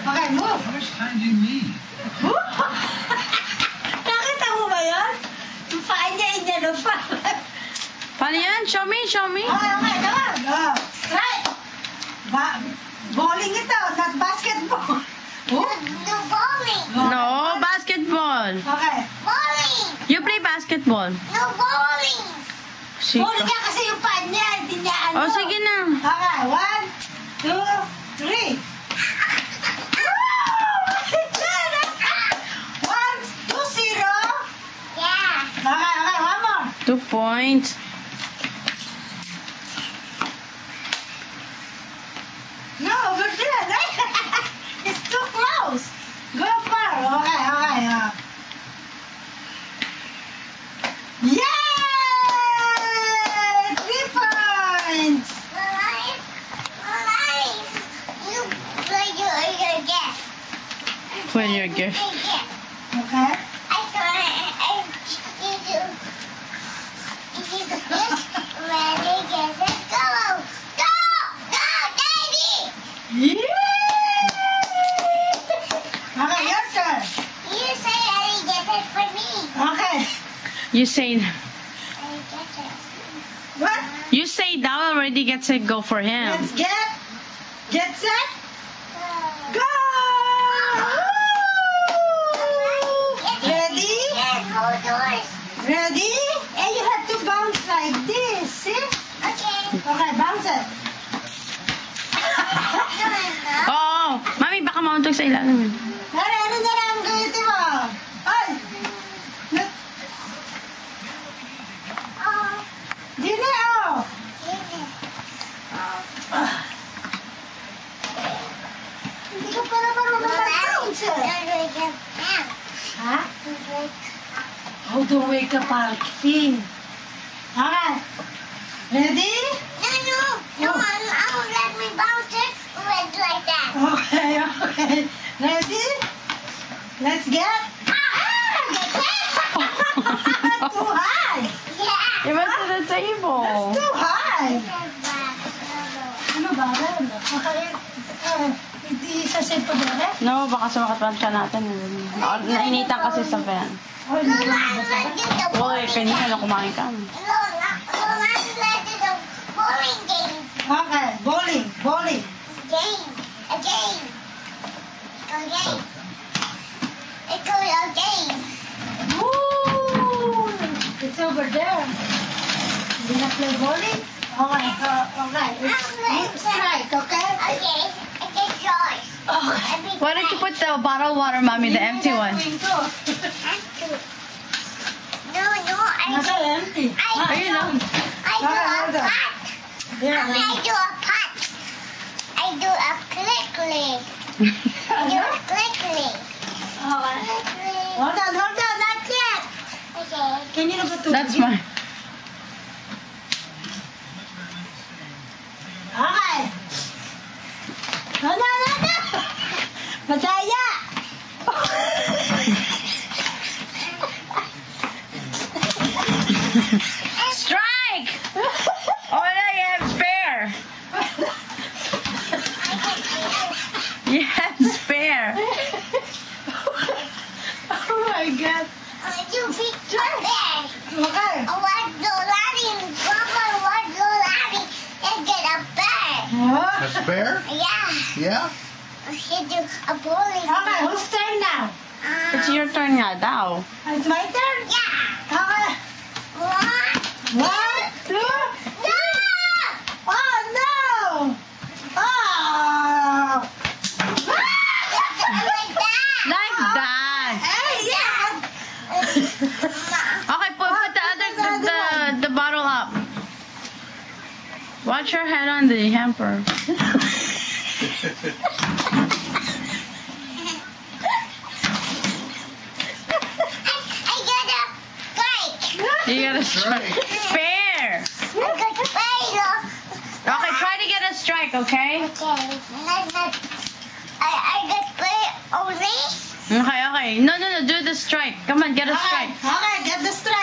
Okay, move. How much time do you need? Nakita mo ba yun? Yung paa niya, inyano pa. Paano yan? Show me, show me. Okay, come on. Go. Strike. Bowling ito, not basketball. No bowling. No, basketball. Okay. Bowling. You play basketball. No bowling. Sige. Bowling niya kasi yung paa niya, hindi niya ano. Oh, sige na. Okay, 1, 2, 3. 1, 2, 0. Yeah. Okay, one more. 2 points. No, over there. It's too close. Go far. Okay. Yay! 3 points. You play your guess. Play your gift. Okay. Ready, get it, go! Go! Go, Daddy! Yeah! Okay, your turn. You say I get it for me. Okay. You say I get it. What? you say that already gets it go for him. Let's get set, go! Ready? Yes, hold doors. Ready? And you have to bounce like this, see? Okay. Okay, bounce it. Oo. Mami, baka mauntog sa ilalim. Ano na lang gawin mo? Ay! Dili, oh! Hindi ka pala marunong mag-bounce eh. Ha? Oh, don't wake up, Alfie. Okay. Ready? No, let me bounce it like that. Okay. Ready? Let's get... Too high! Yeah. You went to the table. That's too high! Ano ba? Okay. Hindi sa pa dere? No, baka sumakat lang siya natin. Nainitan kasi sa fan. Oh, No, let's get the Uy, kanina na kumain ka. let's do the bowling game. Okay, bowling. A game. It's called a game. Woo! It's over there. You wanna play bowling? Okay. It's strike, okay? Okay, I get yours. Okay. Why don't you put the bottle water, mommy, the empty one? No, Nasa empty. Ayun lang. I do a pot. Yeah. I do a pot. I do a click. I do a click. Hold on, not yet. Okay. Can you look at That's mine. Okay. No. Madaya. Strike! Oh, no, you have spare. You have spare. Oh my God. You pick up there. Okay. What do Larry? And get a bear. Oh. A spare? Yeah. Yeah? I should do a bowling. Okay, whose turn now? It's your turn nga daw. It's my turn? Yeah. Okay. 1, 1, 2. no! Oh no! Oh! Like that. Like that. Hey, yeah! Okay, put the bottle up. Watch your head on the hamper. I got a strike. You gotta strike. Spare. I got a fail. Okay, try to get a strike, okay? Okay, I got play only. Okay. No, do the strike. Come on, get a strike. Okay, get the strike.